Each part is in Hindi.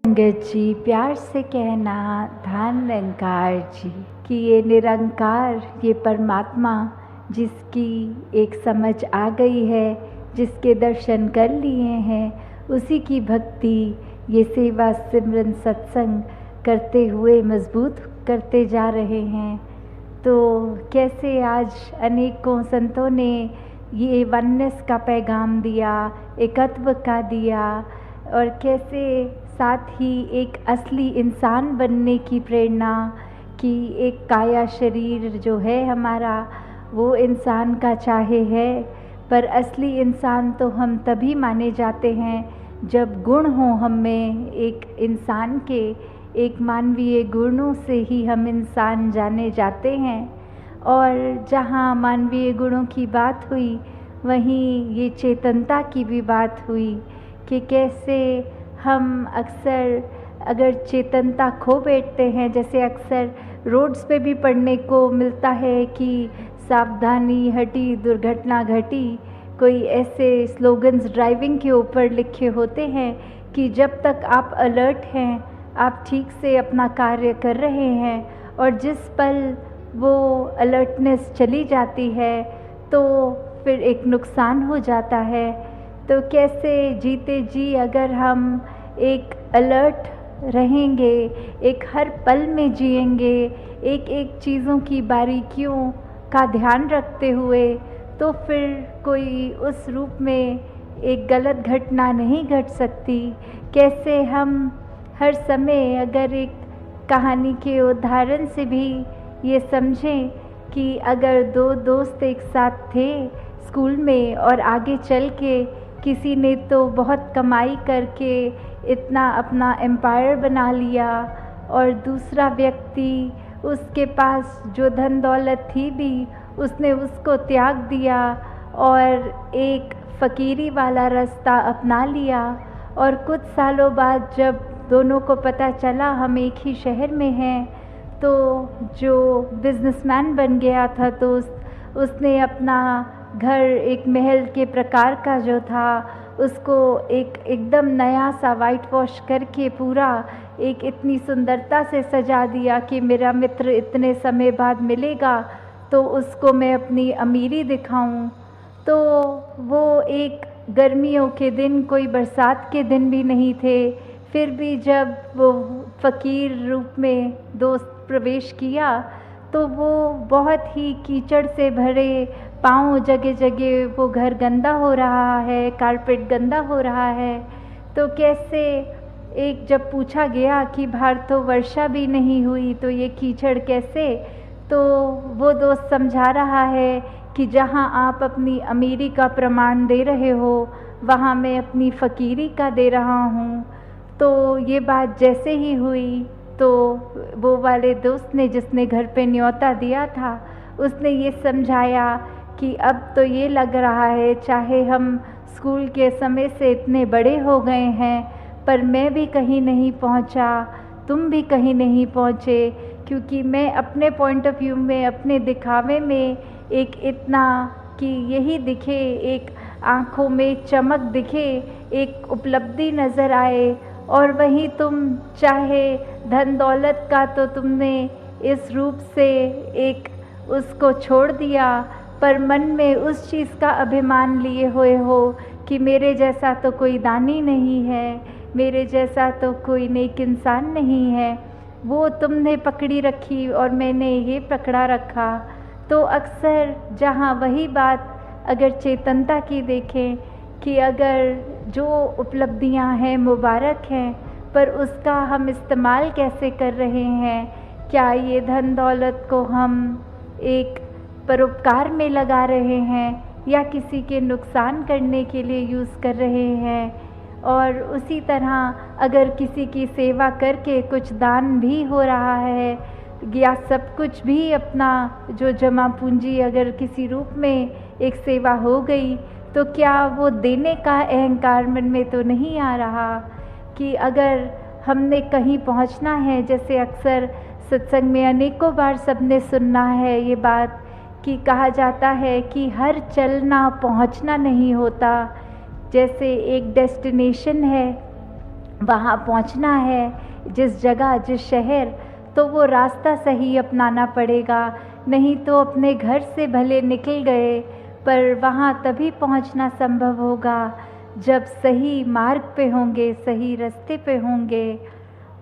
संगत जी, प्यार से कहना धन निरंकार जी कि ये निरंकार, ये परमात्मा जिसकी एक समझ आ गई है, जिसके दर्शन कर लिए हैं, उसी की भक्ति ये सेवा सिमरन सत्संग करते हुए मजबूत करते जा रहे हैं। तो कैसे आज अनेकों संतों ने ये वननेस का पैगाम दिया, एकत्व का दिया, और कैसे साथ ही एक असली इंसान बनने की प्रेरणा कि एक काया शरीर जो है हमारा वो इंसान का चाहे है, पर असली इंसान तो हम तभी माने जाते हैं जब गुण हो हम में। एक इंसान के एक मानवीय गुणों से ही हम इंसान जाने जाते हैं। और जहाँ मानवीय गुणों की बात हुई वहीं ये चेतनता की भी बात हुई कि कैसे हम अक्सर अगर चेतनता खो बैठते हैं, जैसे अक्सर रोड्स पे भी पढ़ने को मिलता है कि सावधानी हटी दुर्घटना घटी, कोई ऐसे स्लोगन्स ड्राइविंग के ऊपर लिखे होते हैं कि जब तक आप अलर्ट हैं, आप ठीक से अपना कार्य कर रहे हैं, और जिस पल वो अलर्टनेस चली जाती है तो फिर एक नुकसान हो जाता है। तो कैसे जीते जी अगर हम एक अलर्ट रहेंगे, एक हर पल में जिएंगे, एक एक चीज़ों की बारीकियों का ध्यान रखते हुए, तो फिर कोई उस रूप में एक गलत घटना नहीं घट सकती। कैसे हम हर समय अगर एक कहानी के उदाहरण से भी ये समझें कि अगर दो दोस्त एक साथ थे स्कूल में और आगे चल के किसी ने तो बहुत कमाई करके इतना अपना एम्पायर बना लिया, और दूसरा व्यक्ति उसके पास जो धन दौलत थी भी उसने उसको त्याग दिया और एक फ़कीरी वाला रास्ता अपना लिया। और कुछ सालों बाद जब दोनों को पता चला हम एक ही शहर में हैं, तो जो बिजनेसमैन बन गया था तो उसने अपना घर एक महल के प्रकार का जो था उसको एकदम नया सा वाइट वॉश करके पूरा एक इतनी सुंदरता से सजा दिया कि मेरा मित्र इतने समय बाद मिलेगा तो उसको मैं अपनी अमीरी दिखाऊं। तो वो एक गर्मियों के दिन, कोई बरसात के दिन भी नहीं थे, फिर भी जब वो फ़कीर रूप में दोस्त प्रवेश किया तो वो बहुत ही कीचड़ से भरे पाँव, जगह जगह वो घर गंदा हो रहा है, कारपेट गंदा हो रहा है। तो कैसे एक जब पूछा गया कि बाहर तो वर्षा भी नहीं हुई तो ये कीचड़ कैसे, तो वो दोस्त समझा रहा है कि जहाँ आप अपनी अमीरी का प्रमाण दे रहे हो वहाँ मैं अपनी फ़कीरी का दे रहा हूँ। तो ये बात जैसे ही हुई तो वो वाले दोस्त ने जिसने घर पे न्योता दिया था उसने ये समझाया कि अब तो ये लग रहा है चाहे हम स्कूल के समय से इतने बड़े हो गए हैं पर मैं भी कहीं नहीं पहुंचा, तुम भी कहीं नहीं पहुंचे, क्योंकि मैं अपने पॉइंट ऑफ व्यू में, अपने दिखावे में एक इतना कि यही दिखे, एक आँखों में चमक दिखे, एक उपलब्धि नज़र आए, और वहीं तुम चाहे धन दौलत का तो तुमने इस रूप से एक उसको छोड़ दिया, पर मन में उस चीज़ का अभिमान लिए हुए हो कि मेरे जैसा तो कोई दानी नहीं है, मेरे जैसा तो कोई नेक इंसान नहीं है। वो तुमने पकड़ी रखी और मैंने ये पकड़ा रखा। तो अक्सर जहाँ वही बात अगर चेतनता की देखें कि अगर जो उपलब्धियां हैं मुबारक हैं, पर उसका हम इस्तेमाल कैसे कर रहे हैं, क्या ये धन दौलत को हम एक परोपकार में लगा रहे हैं या किसी के नुकसान करने के लिए यूज़ कर रहे हैं। और उसी तरह अगर किसी की सेवा करके कुछ दान भी हो रहा है या सब कुछ भी अपना जो जमा पूंजी अगर किसी रूप में एक सेवा हो गई, तो क्या वो देने का अहंकार मन में तो नहीं आ रहा कि अगर हमने कहीं पहुंचना है, जैसे अक्सर सत्संग में अनेकों बार सबने सुनना है ये बात कि कहा जाता है कि हर चलना पहुंचना नहीं होता। जैसे एक डेस्टिनेशन है वहाँ पहुँचना है, जिस जगह, जिस शहर, तो वो रास्ता सही अपनाना पड़ेगा। नहीं तो अपने घर से भले निकल गए, पर वहाँ तभी पहुँचना संभव होगा जब सही मार्ग पे होंगे, सही रास्ते पे होंगे।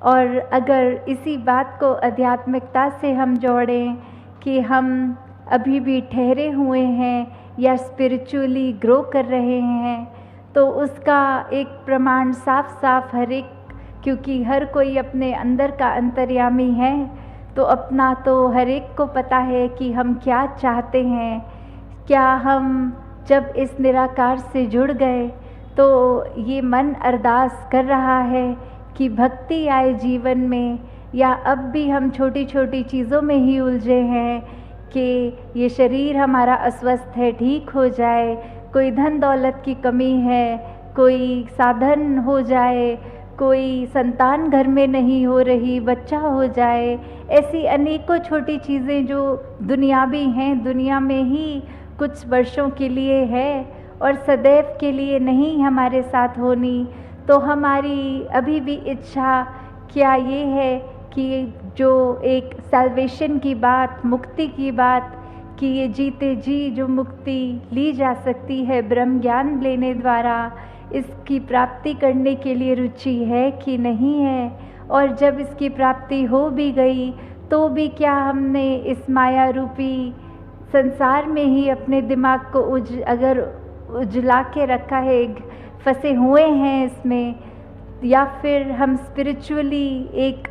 और अगर इसी बात को आध्यात्मिकता से हम जोड़ें कि हम अभी भी ठहरे हुए हैं या स्पिरिचुअली ग्रो कर रहे हैं, तो उसका एक प्रमाण साफ साफ हर एक, क्योंकि हर कोई अपने अंदर का अंतर्यामी है, तो अपना तो हर एक को पता है कि हम क्या चाहते हैं। क्या हम जब इस निराकार से जुड़ गए तो ये मन अरदास कर रहा है कि भक्ति आए जीवन में, या अब भी हम छोटी छोटी चीज़ों में ही उलझे हैं कि ये शरीर हमारा अस्वस्थ है, ठीक हो जाए, कोई धन दौलत की कमी है, कोई साधन हो जाए, कोई संतान घर में नहीं हो रही, बच्चा हो जाए। ऐसी अनेकों छोटी चीज़ें जो दुनियावी हैं, दुनिया में ही कुछ वर्षों के लिए है और सदैव के लिए नहीं हमारे साथ होनी। तो हमारी अभी भी इच्छा क्या ये है कि जो एक सैल्वेशन की बात, मुक्ति की बात, कि ये जीते जी जो मुक्ति ली जा सकती है ब्रह्म ज्ञान लेने द्वारा, इसकी प्राप्ति करने के लिए रुचि है कि नहीं है। और जब इसकी प्राप्ति हो भी गई तो भी क्या हमने इस माया रूपी संसार में ही अपने दिमाग को अगर उजला के रखा है, फंसे हुए हैं इसमें, या फिर हम स्पिरिचुअली एक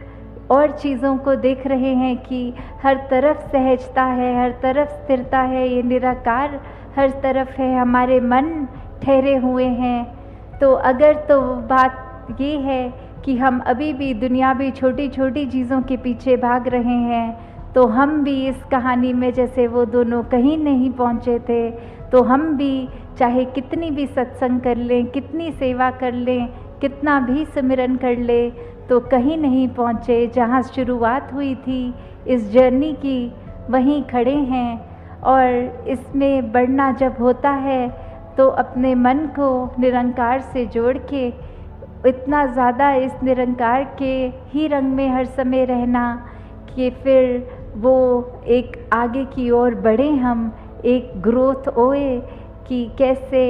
और चीज़ों को देख रहे हैं कि हर तरफ सहजता है, हर तरफ स्थिरता है, ये निराकार हर तरफ है, हमारे मन ठहरे हुए हैं। तो अगर तो बात ये है कि हम अभी भी दुनियावी छोटी छोटी चीज़ों के पीछे भाग रहे हैं, तो हम भी इस कहानी में जैसे वो दोनों कहीं नहीं पहुँचे थे, तो हम भी चाहे कितनी भी सत्संग कर लें, कितनी सेवा कर लें, कितना भी सिमरन कर ले, तो कहीं नहीं पहुँचे। जहाँ शुरुआत हुई थी इस जर्नी की, वहीं खड़े हैं। और इसमें बढ़ना जब होता है तो अपने मन को निरंकार से जोड़ के इतना ज़्यादा इस निरंकार के ही रंग में हर समय रहना कि फिर वो एक आगे की ओर बढ़े, हम एक ग्रोथ होए कि कैसे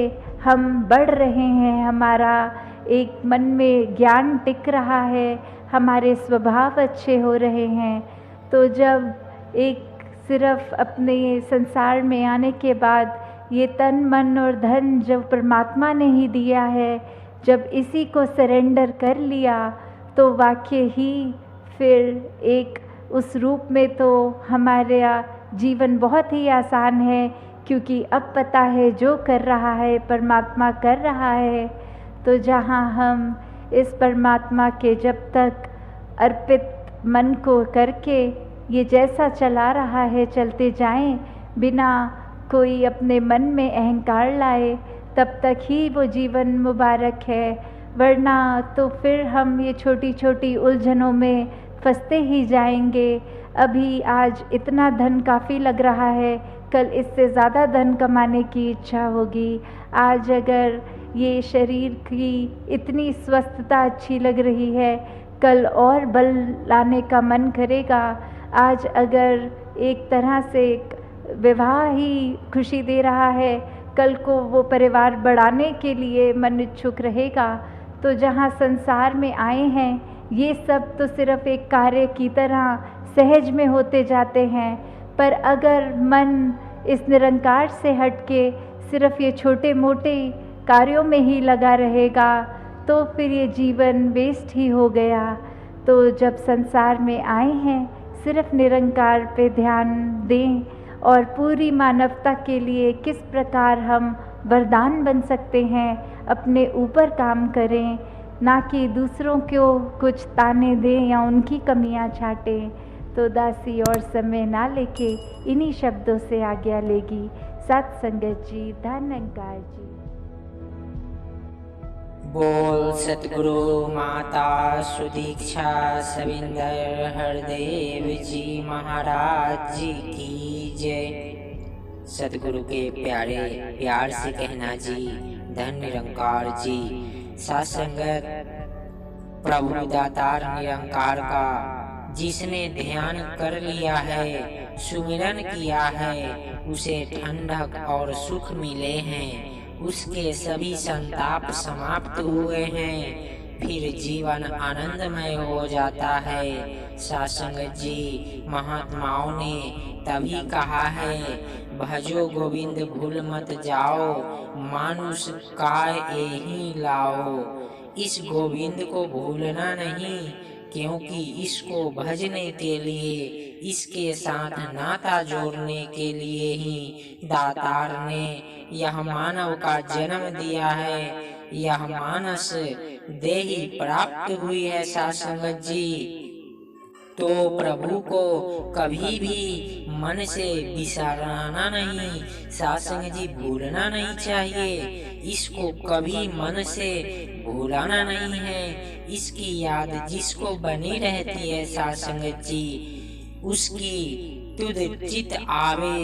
हम बढ़ रहे हैं, हमारा एक मन में ज्ञान टिक रहा है, हमारे स्वभाव अच्छे हो रहे हैं। तो जब एक सिर्फ अपने संसार में आने के बाद ये तन मन और धन जब परमात्मा ने ही दिया है, जब इसी को सरेंडर कर लिया, तो वाकई ही फिर एक उस रूप में तो हमारा जीवन बहुत ही आसान है, क्योंकि अब पता है जो कर रहा है परमात्मा कर रहा है। तो जहाँ हम इस परमात्मा के जब तक अर्पित मन को करके ये जैसा चला रहा है चलते जाएं, बिना कोई अपने मन में अहंकार लाए, तब तक ही वो जीवन मुबारक है। वरना तो फिर हम ये छोटी छोटी उलझनों में फंसते ही जाएंगे। अभी आज इतना धन काफ़ी लग रहा है, कल इससे ज़्यादा धन कमाने की इच्छा होगी। आज अगर ये शरीर की इतनी स्वस्थता अच्छी लग रही है, कल और बल लाने का मन करेगा। आज अगर एक तरह से विवाह ही खुशी दे रहा है, कल को वो परिवार बढ़ाने के लिए मन इच्छुक रहेगा। तो जहाँ संसार में आए हैं, ये सब तो सिर्फ एक कार्य की तरह सहज में होते जाते हैं। पर अगर मन इस निरंकार से हटके सिर्फ ये छोटे मोटे कार्यों में ही लगा रहेगा, तो फिर ये जीवन वेस्ट ही हो गया। तो जब संसार में आए हैं, सिर्फ निरंकार पे ध्यान दें और पूरी मानवता के लिए किस प्रकार हम वरदान बन सकते हैं, अपने ऊपर काम करें, ना कि दूसरों को कुछ ताने दें या उनकी कमियां छाटें। तो दासी और समय ना लेके इन्हीं शब्दों से आज्ञा लेगी सत्संगत जी, धन्यकार जी। बोल सतगुरु माता सुदीक्षा सविंदर हरदेव जी महाराज जी की जय। सतगुरु के प्यारे प्यार से कहना जी, धन निरंकार जी। साथ संगत प्रभु दातार निरंकार का जिसने ध्यान कर लिया है, सुमिरन किया है, उसे ठंडक और सुख मिले हैं, उसके सभी संताप समाप्त हुए हैं, फिर जीवन आनंदमय हो जाता है। सासंग जी महात्माओं ने तभी कहा है, भजो गोविंद भूल मत जाओ, मानुष काय एहि लाओ। इस गोविंद को भूलना नहीं, क्योंकि इसको भजने के लिए, इसके साथ नाता जोड़ने के लिए ही दातार ने यह मानव का जन्म दिया है, यह मानस देही प्राप्त हुई है। सासंगत जी तो प्रभु को कभी भी मन से बिसराना नहीं, सासंग जी भूलना नहीं चाहिए, इसको कभी मन से भूलाना नहीं है। इसकी याद जिसको बनी रहती है सासंगत जी, उसकी तुद चित आवे,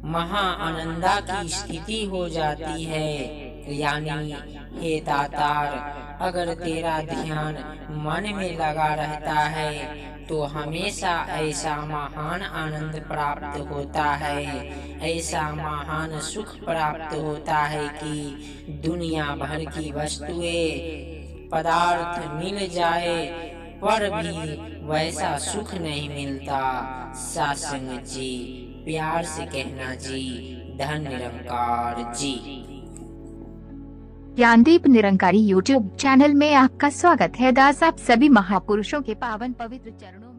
महा आनंदा की स्थिति हो जाती है। यानी हे दातार, अगर तेरा ध्यान मन में लगा रहता है तो हमेशा ऐसा महान आनंद प्राप्त होता है, ऐसा महान सुख प्राप्त होता है कि दुनिया भर की वस्तुएं पदार्थ मिल जाए पर भी वैसा सुख नहीं मिलता। सासंग जी प्यार से कहना जी, धन निरंकार जी। ज्ञानदीप निरंकारी YouTube चैनल में आपका स्वागत है। दास आप सभी महापुरुषों के पावन पवित्र चरणों